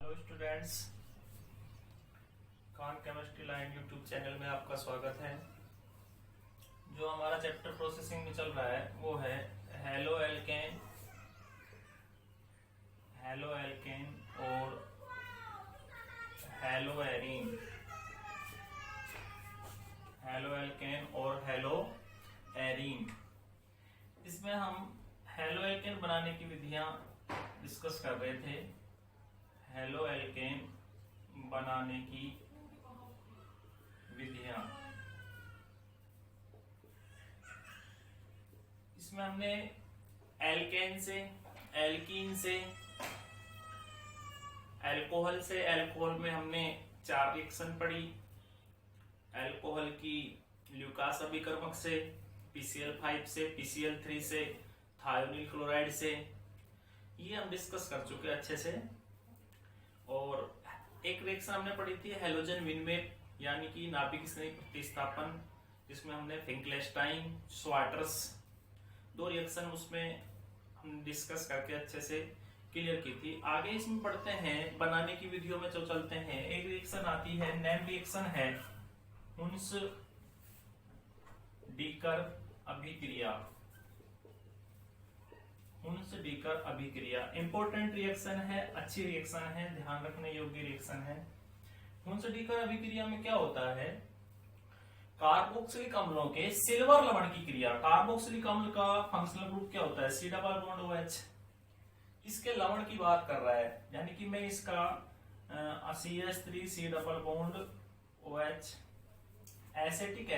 Hello students, Khan chemistry line YouTube channel में आपका स्वागत है। जो हमारा चैप्टर प्रोसेसिंग में चल रहा है वो है हेलो एल्केन और हेलो एरीन। हेलो एल्केन और हेलो एरीन, इसमें हम हेलो एल्केन बनाने की विधियां डिस्कस कर रहे थे। हेलो एल्केन बनाने की विधियां, इसमें हमने एल्केन से, एल्कीन से, अल्कोहल से, अल्कोहल में हमने 4 रिएक्शन पढ़ी। अल्कोहल की ल्यूकास अभिकर्मक से, PCl5 से, PCl3 से, थायोनिल क्लोराइड से, ये हम डिस्कस कर चुके अच्छे से। और एक रिएक्शन हमने पढ़ी थी हेलोजन विनमेप, यानी कि नाभिक स्नेही प्रतिस्थापन, जिसमें हमने फिंकलेस्टाइन, स्वाटर्स 2 रिएक्शन उसमें हम डिस्कस करके अच्छे से क्लियर की थी। आगे इसमें पढ़ते हैं, बनाने की विधियों में जो चलते हैं। एक रिएक्शन आती है, नेम रिएक्शन है हुन्स डीकर अभिक्रिया। हुन्स डीकर अभिक्रिया इंपॉर्टेंट रिएक्शन है, अच्छी रिएक्शन है, ध्यान रखने योग्य रिएक्शन है। हुन्स डीकर अभिक्रिया में क्या होता है, कार्बोक्सिलिक अम्लों के सिल्वर लवण की क्रिया। कार्बोक्सिलिक अम्ल का फंक्शनल ग्रुप क्या होता है, C डबल बॉन्ड OH। इसके लवण की बात कर रहा है, यानी कि मैं इसका CH3 C double bond OH acetic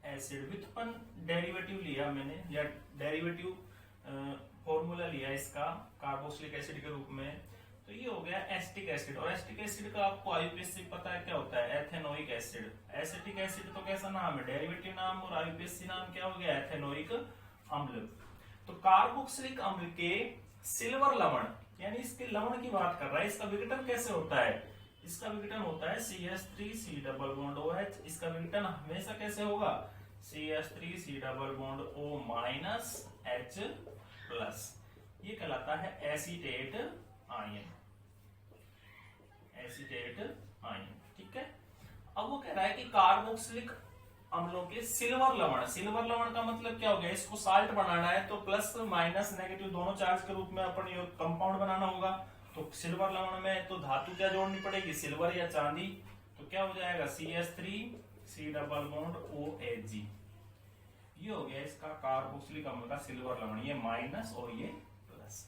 acid व्युत्पन्न डेरिवेटिव लिया मैंने, या डेरिवेटिव फॉर्मूला लिया इसका कार्बोक्सिलिक एसिड के रूप में, तो ये हो गया एसिटिक एसिड। और एसिटिक एसिड का आपको आईयूपीएसी पता है क्या होता है, एथेनोइक एसिड। एसिटिक एसिड तो कैसा नाम है, डेरिवेटिव नाम, और आईयूपीएसी नाम क्या हो गया, एथेनोइक अम्ल। तो कार्बोक्सिलिक अम्ल के सिल्वर लवण, यानी इसके लवण की बात कर रहा है। इसका विघटन कैसे होता है, इसका विघटन होता है CH3 C double bond OH। इसका विघटन हमेशा कैसे होगा, CH3 C double bond O minus H plus. ये कहलाता है एसीटेट आयन, एसीटेट आयन। ठीक है। अब वो कह रहा है कि कार्बोक्सिलिक अम्लों के सिल्वर लवण, सिल्वर लवण का मतलब क्या हो गया, इसको साल्ट बनाना है तो प्लस माइनस नेगेटिव दोनों चार्ज के रूप में अपन ये कंपाउंड बनाना होगा। तो सिल्वर लवण में तो धातु क्या जोड़नी पड़ेगी, सिल्वर या चांदी। तो क्या हो जाएगा, CH3 C double bond OH। ये हो गया इसका कार्बोक्सिलिक अम्ल का सिल्वर लवण, ये माइनस और ये प्लस।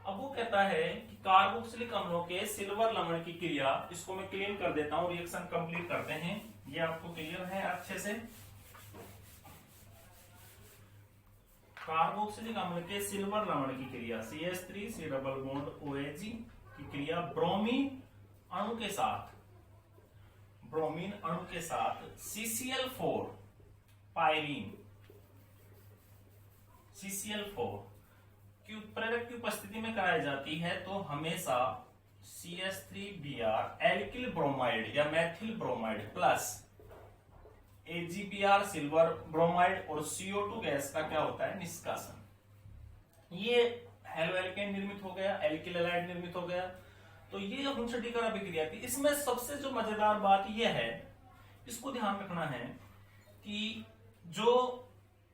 अब वो कहता है कि कार्बोक्सिलिक अम्लों के सिल्वर लवण की क्रिया, इसको मैं क्लीन कर देता हूं, रिएक्शन कंप्लीट करते हैं। ये आपको क्लियर है अच्छे से। कार्बोक्सिलिक अम्ल के सिल्वर लवण की क्रिया, CH3 C double bond OH की क्रिया ब्रोमीन अणु के साथ, ब्रोमीन अणु के साथ CCl4 पायरीन, CCl4 की प्रेरक की उपस्थिति में कराई जाती है। तो हमेशा CH3Br एल्किल ब्रोमाइड या Maithil bromide plus AgBr silver bromide और CO2 गैस का क्या होता है, निष्कासन। ये हेलो एल्केन निर्मित हो गया, एल्किल हैलाइड निर्मित हो गया। तो ये जो हुन्स डीकर अभिक्रिया थी, इसमें सबसे जो मजेदार बात यह है, इसको ध्यान रखना है कि जो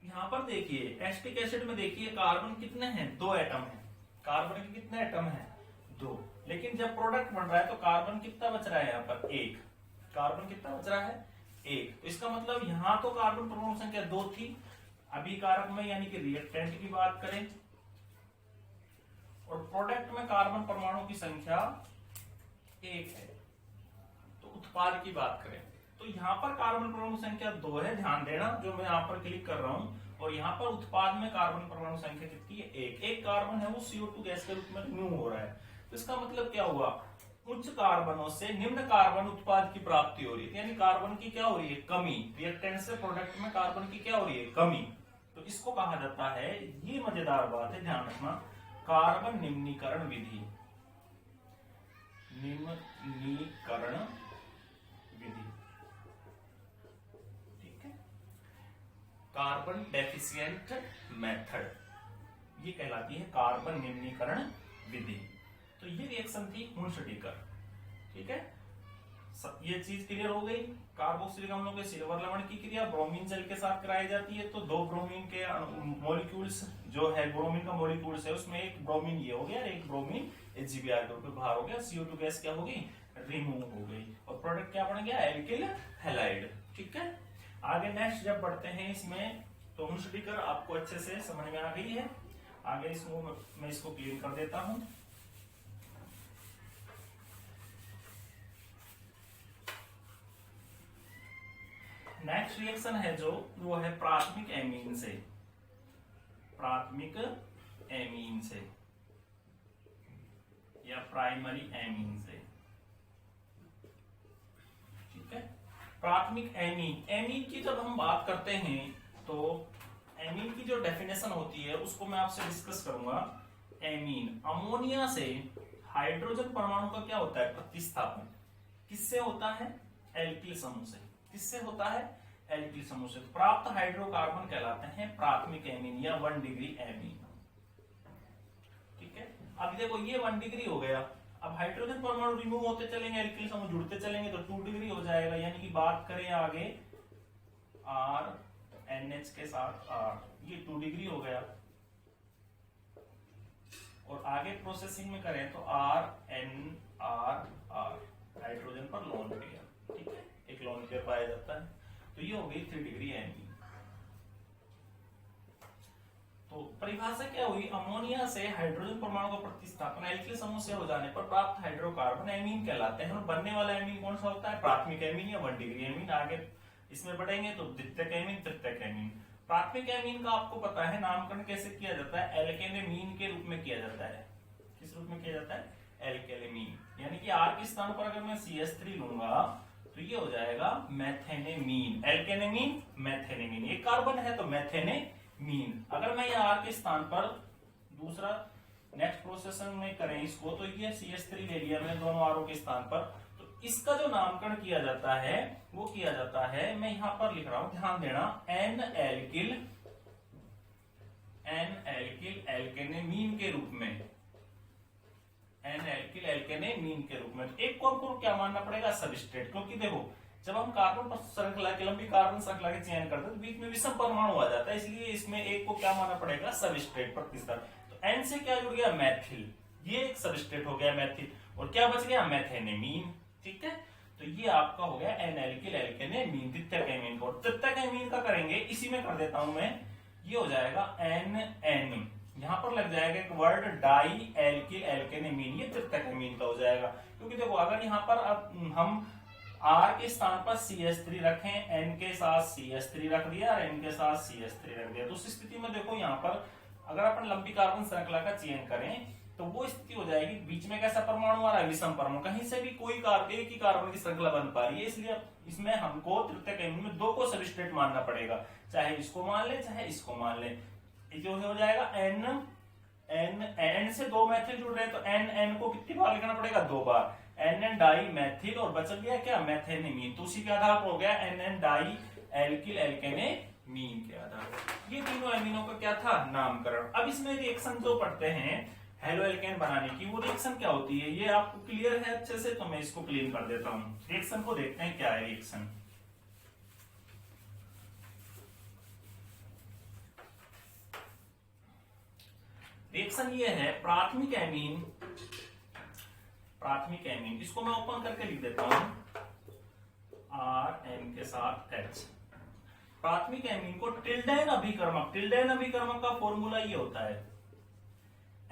यहां पर देखिए एसिटिक एसिड में देखिए कार्बन कितने हैं, 2 एटम है। कार्बन के कितने एटम है, 2। लेकिन जब प्रोडक्ट बन रहा है तो कार्बन कितना बच रहा है, यहाँ पर 1। कार्बन कितना बच रहा है, 1। तो इसका मतलब यहां तो कार्बन परमाणु संख्या 2 थी। अभिकारक में यानी कि रिएक्टेंट की बात करें, और प्रोडक्ट में कार्बन परमाणु की संख्या 1 है। तो उत्पाद की बात करें तो यहाँ पर कार्बन परमाणु संख्या 2 है, ध्यान देना, जो मैं यहाँ पर क्लिक कर रहा हूं। और यहाँ पर उत्पाद में कार्बन परमाणु संख्या कितनी है, 1। एक कार्बन है वो CO2 गैस के रूप में रिमूव हो रहा है। तो इसका मतलब क्या हुआ, उच्च कार्बनों से निम्न कार्बन उत्पाद की प्राप्ति हो रही है, यानी कार्बन की क्या हो रही है, कमी। रिएक्टेंट से प्रोडक्ट में कार्बन की क्या हो रही है, कमी। तो इसको कहा जाता है, ये मजेदार बात है, ध्यान रखना, कार्बन निम्नीकरण विधि। निम्नीकरण विधि, ठीक है, कार्बन डेफिशिएंट मेथड, ये कहलाती है कार्बन निम्नीकरण विधि। तो ये रिएक्शन थी हुंसडीकर। ठीक है, ये चीज क्लियर हो गई। कार्बोक्सिलिक अम्लों के सिल्वर लवण की क्रिया ब्रोमीन जल के साथ कराई जाती है। तो दो ब्रोमीन के मॉलिक्यूल्स जो है, ब्रोमीन का मॉलिक्यूल्स है, उसमें एक ब्रोमीन ये हो गया, एक ब्रोमीन HBr ग्रुप में बाहर हो गया, CO2 गैस क्या हो गई, रिमूव हो गई, और प्रोडक्ट क्या बन गया, एल्किल हैलाइड। ठीक है, आगे नेक्स्ट जब बढ़ते हैं इसमें, तो हुंसडीकर आपको अच्छे से समझ में आ गई है। आगे इसको मैं इसको क्लीन कर देता हूं। नेक्स्ट रिएक्शन है जो वो है प्राथमिक एमीन से, प्राथमिक एमीन से या प्राइमरी एमीन से। ठीक है, प्राथमिक एमीन, एमीन की जब हम बात करते हैं तो एमीन की जो डेफिनेशन होती है उसको मैं आपसे डिस्कस करूंगा। एमीन, अमोनिया से हाइड्रोजन परमाणु का क्या होता है, प्रतिस्थापन किससे होता है, एल्किल समूह से। किससे होता है, एल्किल समूह से। प्राप्त हाइड्रोकार्बन कहलाते हैं प्राथमिक एमीन या 1 डिग्री एमीन। ठीक है, अब देखो ये 1 डिग्री हो गया। अब हाइड्रोजन परमाणु रिमूव होते चलेंगे, एल्किल समूह जुड़ते चलेंगे, तो 2 डिग्री हो जाएगा। यानी कि बात करें आगे R NH के साथ R, ये 2 डिग्री हो गया। और आगे प्रोसेसिंग में करें तो R N R R, hydrogen पर लोन पेयर। ठीक है, एक लोन पेयर पाया जाता है। तो ये हो गई 3 डिग्री एमीन। तो परिभाषा क्या हुई, अमोनिया से हाइड्रोजन परमाणु का प्रतिस्थापन एल्किल समूह से हो जाने पर प्राप्त हाइड्रोकार्बन एमीन कहलाते हैं। और बनने वाला एमीन कौन सा होता है, प्राथमिक एमीन या 1 डिग्री एमीन। आगे इसमें बढ़ेंगे तो द्वितीयक एमीन, तृतीयक एमीन। प्राथमिक एमीन का आपको पता है नामकरण कैसे किया जाता है, एल्केनेमीन के रूप में किया जाता है। किस रूप में किया जाता है, एल्केनेमीन। यानी कि R के स्थान पर अगर मैं CH3 लूंगा तो ये हो जाएगा मैथेनेमीन। एल्केनेमीन, मैथेनेमीन, एक कार्बन है तो मैथेनेमीन। अगर मैं यहाँ R के स्थान पर दूसरा नेक्स्ट प्रोसेसन में करें इसको, तो ये CH3 ले लिया मैंने दोनों आरों के स्थान पर। तो इसका जो नामकरण किया जाता है वो किया जाता है, मैं यहां पर लिख रहा हूं, ध्यान देना, एन एल्किल एल्केनेमीन के रूप में, एन एल्किल एल्केनेमीन के रूप में। एक को आपको क्या मानना पड़ेगा, सबस्ट्रेट। क्योंकि देखो जब हम कार्बन श्रृंखला की, लंबी कार्बन श्रृंखला के चयन करते हैं तो बीच में विषम परमाणु आ जाता है, इसलिए इसमें एक को क्या मानना पड़ेगा, सबस्ट्रेट, प्रतिस्थापन। तो एन से क्या जुड़ गया, मैथिल, ये एक सबस्ट्रेट हो गया मैथिल, और क्या बच गया, मैथेनेमीन। ठीक है, तो ये आपका हो गया एन एल्किल एल्केनेमीन, द्वितीयक एमीन को। तृतीयक एमीन का करेंगे, इसी में कर देता हूं मैं, ये हो जाएगा एन एन, यहां पर लग जाएगा एक वर्ड डाई एल्किल एल्केनेमीन, ये तृतीयक एमीन का हो जाएगा। क्योंकि देखो अगर यहाँ पर अब हम R के स्थान पर CH3 रखें, N के साथ CH3 रख दिया और N के साथ CH3 रख दिया, तो उस स्थिति में देखो यहाँ पर अगर अपन लंबी कार्बन श्रृंखला का चयन करें तो वो स्थिति हो जाएगी, बीच में कैसा परमाणु आ रहा है, विषम परमाणु, कहीं से भी कोई एक ही कार्बन की श्रृंखला बन पा रही है। इसलिए इसमें हमको तृतीयक एमीन में दो को सबस्ट्रेट मानना पड़ेगा, चाहे इसको मान ले चाहे इसको मान ले। जो हो जाएगा एन से दो मैथिल जुड़ रहे हैं तो एन को कितनी बार लिखना पड़ेगा, 2 बार, एन डाई मैथिल, और बच गया क्या, मैथेनेमीन। तो उसी के आधार पर हो गया एन डाई एल्किल एल्केनेमीन के आधार पर। ये तीनों एमिनो का क्या था, नामकरण। अब इसमें रिएक्शन जो पढ़ते हैं हेलो एल्केन बनाने की, वो रिएक्शन क्या होती है, ये आपको क्लियर है अच्छे से, तो मैं इसको क्लीन कर देता हूँ। रिएक्शन को देखते हैं क्या है रिएक्शन। रिएक्शन ये है प्राथमिक एमीन, इसको मैं ओपन करके लिख देता हूं, RN के साथ H। प्राथमिक एमीन को टिल्डेन अभिकर्मक का फॉर्मूला ये होता है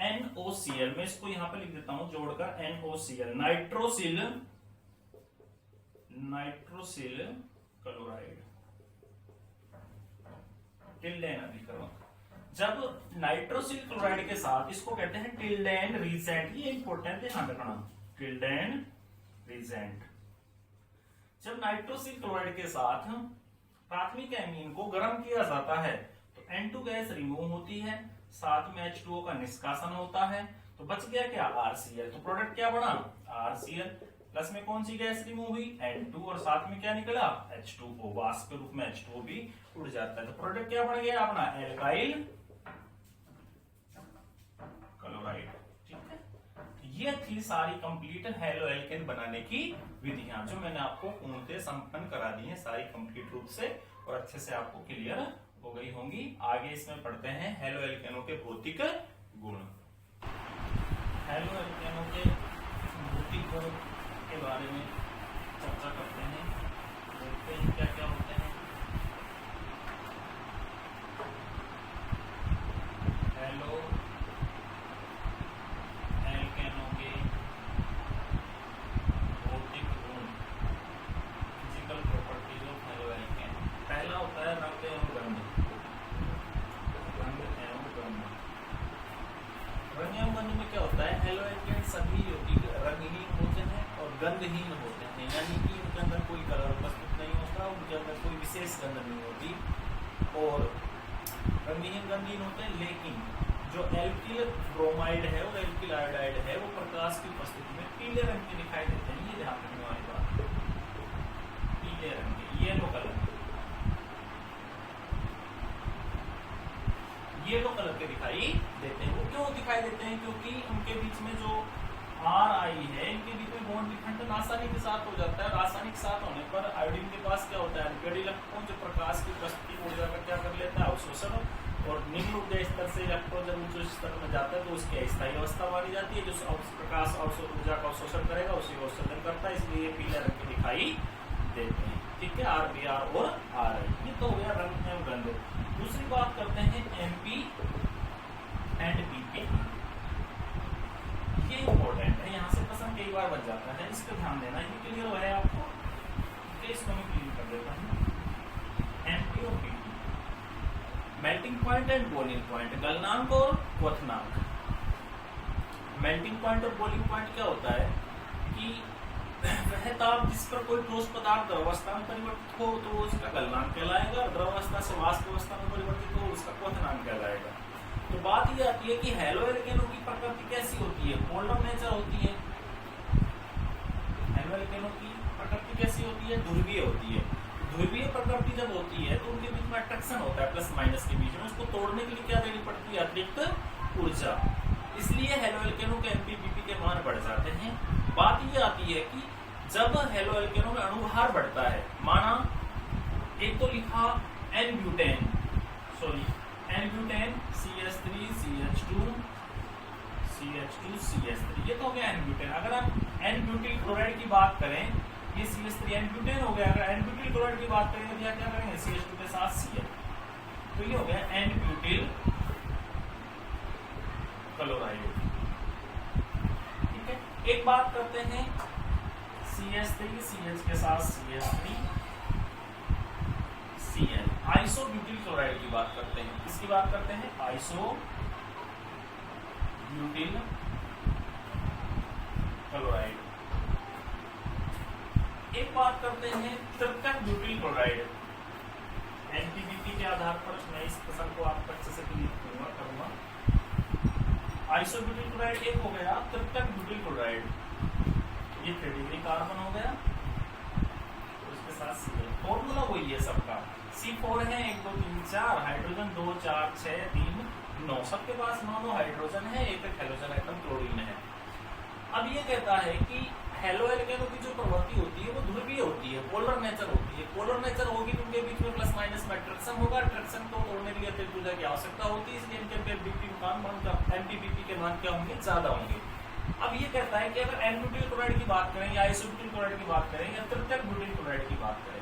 NOCl, मैं इसको यहां पे लिख देता हूं जोड़कर, NOCl, नाइट्रोसिल क्लोराइड, टिल्डेन अभिकर्मक। जब नाइट्रोसिल क्लोराइड के साथ इसको कहते हैं टिल्डेन रीजेंट, ये इंपॉर्टेंट है, ध्यान रखना, टिल्डेन रीजेंट। जब नाइट्रोसिल क्लोराइड के साथ प्राथमिक एमीन को गर्म किया जाता है तो N2 गैस रिमूव होती है, साथ में H2O का निष्कासन होता है, तो बच गया क्या, RCl। तो प्रोडक्ट क्या बना, RCl, प्लस में कौन सी गैस रिमूव हुई, N2, और साथ में क्या निकला, H2O, वाष्प के रूप में H2O भी उड़ जाता है। तो प्रोडक्ट क्या बन गया अपना, एल्काइल क्लोराइड। ठीक है, ये थी सारी कंप्लीट हेलो एल्केन बनाने की विधियां जो मैंने आपको पूर्णतः संपन्न करा दी है सारी कंप्लीट रूप से और अच्छे से आपको क्लियर हो गई होंगी। आगे इसमें पढ़ते हैं हेलो एल्केनों के भौतिक गुण। हेलो एल्केनों के भौतिक गुण के बारे में चर्चा करते हैं, देखते हैं क्या क्या होते हैं। हेलो एल्केनों के भौतिक गुण, physical properties of halo alkane. पहला होता है रंग एवं गंध। रंग एवं गंध, रंग एवं गंध में क्या होता है, हेलो एल्केन सभी यौगिक रंगहीन होते हैं और गंधहीन होते हैं, यानी कि उनके अंदर कोई कलर उपस्थित नहीं होता, उनके अंदर कोई विशेष गंध नहीं होती और रंगहीन गंधहीन होते हैं। लेकिन जो एल्किल ब्रोमाइड है और एल्किल आयोडाइड है वो प्रकाश की उपस्थिति में पीले रंग के दिखाई देते हैं। ये ध्यान रखने वाली बात, पीले रंग के, येलो कलर के दिखाई देते हैं। वो क्यों दिखाई देते हैं, क्योंकि उनके बीच में जो RI है, इनके बीच में बॉन्ड विखंडन आसानी के साथ हो जाता है। रासायनिक साथ होने पर आयोडीन के पास क्या होता है, अल्काइल इलेक्ट्रॉन जो प्रकाश की उपस्थिति को ऊर्जा का क्या कर लेता है, अवशोषण, और निम्न ऊर्जा स्तर से इलेक्ट्रॉन जब उच्च स्तर में जाता है तो उसकी अस्थायी अवस्था मानी जाती है। जो प्रकाश ऊर्जा का अवशोषण करेगा उसी को अवशोषण करता है, इसलिए पीले रंग के दिखाई देते हैं। ठीक है, RBr और RI, ये तो हो गया रंग एवं गंध। दूसरी बात करते हैं MP एंड PP। ये इंपॉर्टेंट है, यहाँ से प्रश्न कई बार बच जाता है, इस पर ध्यान देना। ये क्लियर हो है आपको, इसको मैं क्लियर कर देता हूँ। MP और PP, melting point and boiling point, गलनांक और क्वथनांक। मेल्टिंग पॉइंट और बॉइलिंग पॉइंट क्या होता है कि वह ताप जिस पर कोई ठोस पदार्थ द्रवावस्था में परिवर्तित हो तो उसका गलनांक कहलाएगा, द्रवावस्था से वाष्प अवस्था में परिवर्तित हो उसका क्वथनांक कहलाएगा। तो बात ये आती है कि हेलो एल्केनों की प्रकृति कैसी होती है, पोलर नेचर होती है। हेलो एल्केनों की प्रकृति कैसी होती है, ध्रुवीय होती है। ध्रुवीय प्रकृति जब होती है तो उनके बीच में अट्रैक्शन होता है प्लस माइनस के बीच में, उसको तोड़ने के लिए क्या देनी पड़ती है, अतिरिक्त ऊर्जा, इसलिए हेलो एल्केनों के MP/PP के मान बढ़ जाते हैं। बात ये आती है कि जब हेलो एल्केनों में अणुभार बढ़ता है, माना एक तो लिखा N-ब्यूटेन CH3 CH2 CH2 ये तो हो गया N-ब्यूटेन। अगर आप N-ब्यूटिल क्लोराइड की बात करें, ये CH3 N-ब्यूटेन हो गया। अगर N-ब्यूटिल क्लोराइड की बात करें तो क्या करेंगे, CH2 के साथ Cl, तो ये हो गया N-ब्यूटिल क्लोराइड। ठीक है, एक बात करते हैं CH3 CH के साथ CH3 Cl, आइसोब्यूटिल क्लोराइड की बात करते हैं। किसकी बात करते हैं, आइसोब्यूटिल क्लोराइड। एक बात करते हैं तृतीयक ब्यूटिल क्लोराइड। NPBP के आधार पर मैं इस प्रश्न को आपको अच्छे से क्लियर करूंगा। आइसोब्यूटिल क्लोराइड एक हो गया, तृतीयक ब्यूटिल क्लोराइड ये 3 डिग्री कार्बन हो गया, उसके साथ Cl। फॉर्मूला वही है सबका, C4 है 1 2 3 4, हाइड्रोजन 2 4 6 3 9, सबके पास 9 हाइड्रोजन है, एक हेलोजन आइटम क्लोरीन है। अब ये कहता है कि हेलो एल्केनों की जो प्रवृत्ति होती है वो ध्रुवीय होती है, पोलर नेचर होती है। पोलर नेचर होगी तो उनके बीच में प्लस माइनस में अट्रैक्शन होगा, अट्रैक्शन को तोड़ने के लिए अतिरिक्त ऊर्जा की आवश्यकता होती है, इसलिए इनके MP/PP के मान क्या होंगे, ज्यादा होंगे। अब ये कहता है कि अगर N-ब्यूटिल क्लोराइड की बात करें या आइसोब्यूटिल क्लोराइड की बात करें या तृतीयक ब्यूटिल क्लोराइड की बात करें,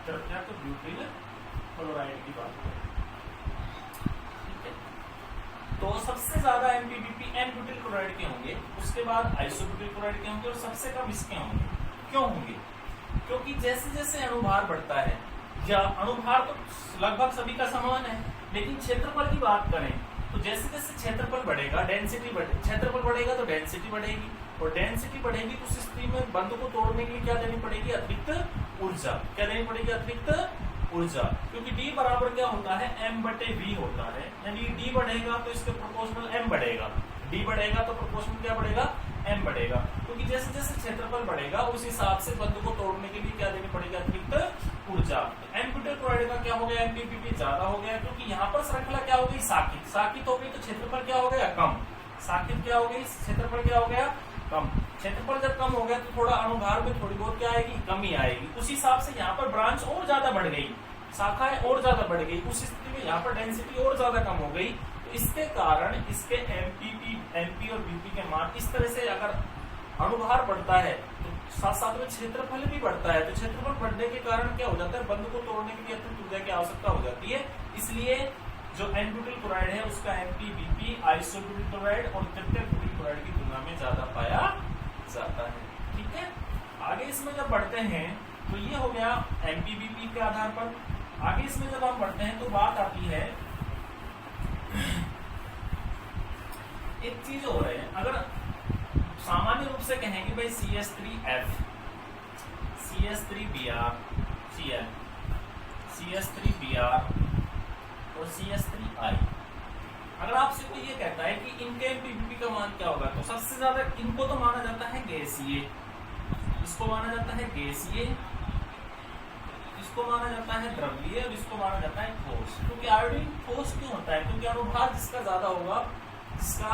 तृतीयक ब्यूटिल क्लोराइड की बात करें, ठीक है, तो सबसे ज्यादा MP/PP N-ब्यूटिल क्लोराइड के होंगे, उसके बाद आइसोब्यूटिल क्लोराइड के होंगे और सबसे कम इसके होंगे। क्यों होंगे, क्योंकि जैसे जैसे अणुभार बढ़ता है, या अणुभार तो लगभग सभी का समान है, लेकिन क्षेत्रफल की बात करें तो जैसे जैसे क्षेत्रफल बढ़ेगा क्षेत्रफल बढ़ेगा तो डेंसिटी बढ़ेगी, और डेंसिटी बढ़ेगी तो उस स्थिति में बंध को तोड़ने के लिए क्या देनी पड़ेगी, अतिरिक्त ऊर्जा। क्या देनी पड़ेगी, अतिरिक्त ऊर्जा, क्योंकि D बराबर क्या होता है, M/V होता है, यानी D बढ़ेगा तो इसके प्रोपोर्शनल M बढ़ेगा, D बढ़ेगा तो प्रोपोर्शनल क्या बढ़ेगा, M बढ़ेगा, क्योंकि जैसे जैसे क्षेत्रफल बढ़ेगा उस हिसाब से बंध को तोड़ने के लिए क्या देनी पड़ेगी, अतिरिक्त ऊर्जा। N-ब्यूटिल क्लोराइड का क्या हो गया, MP/PP ज्यादा हो गया, क्योंकि यहाँ पर श्रृंखला क्या हो गई, साकित हो गई, तो क्षेत्रफल क्या हो गया, कम। साकिब क्या हो गई, क्षेत्रफल क्या हो गया, कम। क्षेत्रफल जब कम हो गया तो थोड़ा अनुभार में थोड़ी बहुत क्या आएगी, कमी आएगी। उस हिसाब से यहाँ पर ब्रांच और ज्यादा बढ़ गई, शाखाएं और ज्यादा बढ़ गई, उस स्थिति में यहाँ पर डेंसिटी और ज्यादा कम हो गई। तो इसके कारण इसके एमपी और बीपी के मान इस तरह से, अगर अनुभार बढ़ता है तो साथ साथ में क्षेत्रफल भी बढ़ता है। तो क्षेत्रफल बढ़ने के कारण क्या हो जाता है, बंध को तोड़ने के लिए अतिरिक्त ऊर्जा की आवश्यकता हो जाती है। इसलिए जो एन ब्यूटिल क्लोराइड है उसका एमपीबीपी आइसोब्यूटिल क्लोराइड और तृतीय ब्यूटिल क्लोराइड की तुलना में ज्यादा पाया जाता है। ठीक है, आगे इसमें जब बढ़ते हैं तो ये हो गया एमपीबीपी के आधार पर। आगे इसमें जब हम बढ़ते हैं तो बात आती है, एक चीज हो रही है, अगर सामान्य रूप से कहेंगे भाई CH3F, CH3Br, Cl, CH3Br और CH3I। अगर आपसे कोई ये कहता है कि इनके एमपीबीपी का मान क्या होगा, तो सबसे ज्यादा इनको तो माना जाता है गैसीय, इसको माना जाता है गैसीय, इसको माना जाता है द्रव्यीय और इसको माना जाता है ठोस। क्योंकि आयोडीन ठोस क्यों होता है, क्योंकि अनुभार जिसका ज्यादा होगा, जिसका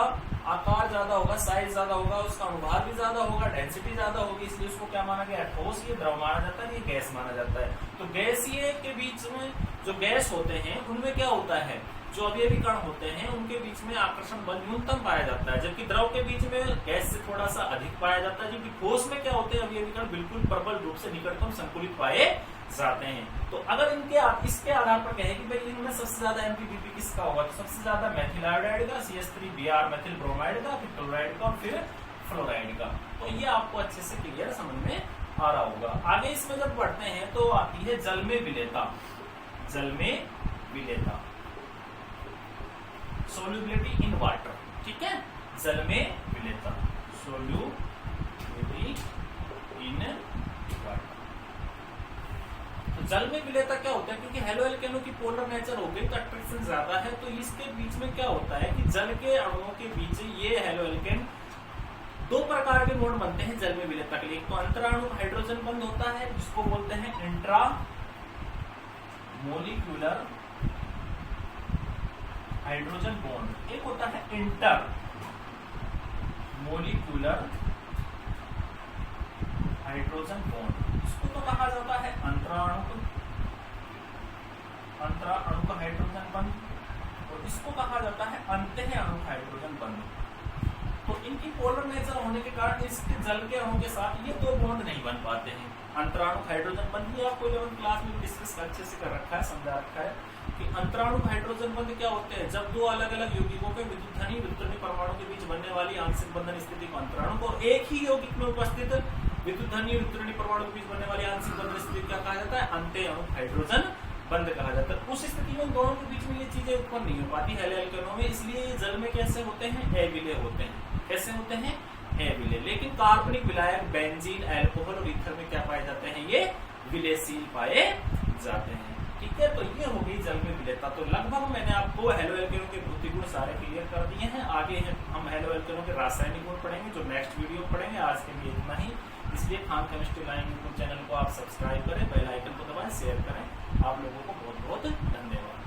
आकार ज्यादा होगा, साइज ज्यादा होगा, उसका अनुभार भी ज्यादा होगा, डेंसिटी ज्यादा होगी, इसलिए उसको क्या माना गया, ठोस। ये द्रव माना जाता है, ये गैस माना जाता है। तो गैसीय के बीच में जो गैस होते हैं उनमें क्या होता है, जो अवयवी कण होते हैं उनके बीच में आकर्षण बल न्यूनतम पाया जाता है, जबकि द्रव के बीच में गैस से थोड़ा सा अधिक पाया जाता है। जबकि ठोस में क्या होते हैं, अवयवी कण बिल्कुल प्रबल रूप से निकटतम संकुलित पाए जाते हैं। तो अगर इसके आधार पर कहे कि भाई इनमें सबसे ज्यादा एमपीबीपी किसका होगा, तो सबसे ज्यादा मेथिल आयोडाइड का, CH3Br मेथिल ब्रोमाइड का, फिर क्लोराइड का और फिर फ्लोराइड का। तो ये आपको अच्छे से क्लियर समझ में आ रहा होगा। आगे इसमें जब बढ़ते हैं तो आती है जल में विलेयता। जल में विलेयता, सोल्यूबिलिटी इन वाटर। ठीक है, जल में विलेयता, सोल्यूबिलिटी इन वाटर। तो जल में विलेयता क्या होता है, क्योंकि हेलो एल्केनो की पोलर नेचर हो गई तो अट्रैक्शन ज्यादा है, तो इसके बीच में क्या होता है कि जल के अणुओं के बीच ये हेलो एल्केन दो प्रकार के बॉन्ड बनते हैं जल में विलेयता के लिए। एक तो अंतराणु हाइड्रोजन बंध होता है जिसको बोलते हैं इंट्रा मोलिक्यूलर हाइड्रोजन बॉन्ड, एक होता है इंटर मोलिक्यूलर हाइड्रोजन बॉन्ड। इसको तो कहा जाता है अंतराणु का हाइड्रोजन बंध, और इसको कहा जाता है अंतः अणु हाइड्रोजन बंध। तो इनकी पोलर नेचर होने के कारण इसके जल के अणु के साथ ये दो बॉन्ड नहीं बन पाते हैं। अंतराणु हाइड्रोजन बंध ये आपको 11th क्लास में डिस्कस अच्छे से कर रखा है, समझा रखा है कि अंतराणु हाइड्रोजन बंध क्या होते हैं, जब दो अलग अलग यौगिकों के विद्युत धनी विद्युत परमाणु के बीच बनने वाली आंशिक बंधन स्थिति को अंतराणु को, और एक ही यौगिक में उपस्थित विद्युत धनी विद्युत परमाणु के बीच बनने वाली आंशिक बंधन स्थिति क्या कहा जाता है, अंतः अणु हाइड्रोजन बंध कहा जाता है। उस स्थिति में दोनों के बीच में ये चीजें उत्पन्न नहीं हो पाती हेलो एल्केनों में, इसलिए ये जल में कैसे होते हैं, अविलेय होते हैं। कैसे होते हैं, अविलेय। लेकिन कार्बनिक विलायक बेंजीन, अल्कोहल और ईथर में क्या पाए जाते हैं, ये विलेयशील पाए जाते हैं। ठीक है, तो ये हो गई जल में विलेयता। तो लगभग मैंने आपको हेलो एल्केनों के भौतिक गुण सारे क्लियर कर दिए हैं। आगे हम हेलो एल्केनों के रासायनिक गुण पढ़ेंगे जो नेक्स्ट वीडियो पढ़ेंगे। आज के लिए इतना ही, इसलिए Khan chemistry line YouTube channel को आप सब्सक्राइब करें, बेल आइकन को दबाएं, शेयर करें। आप लोगों को बहुत बहुत धन्यवाद।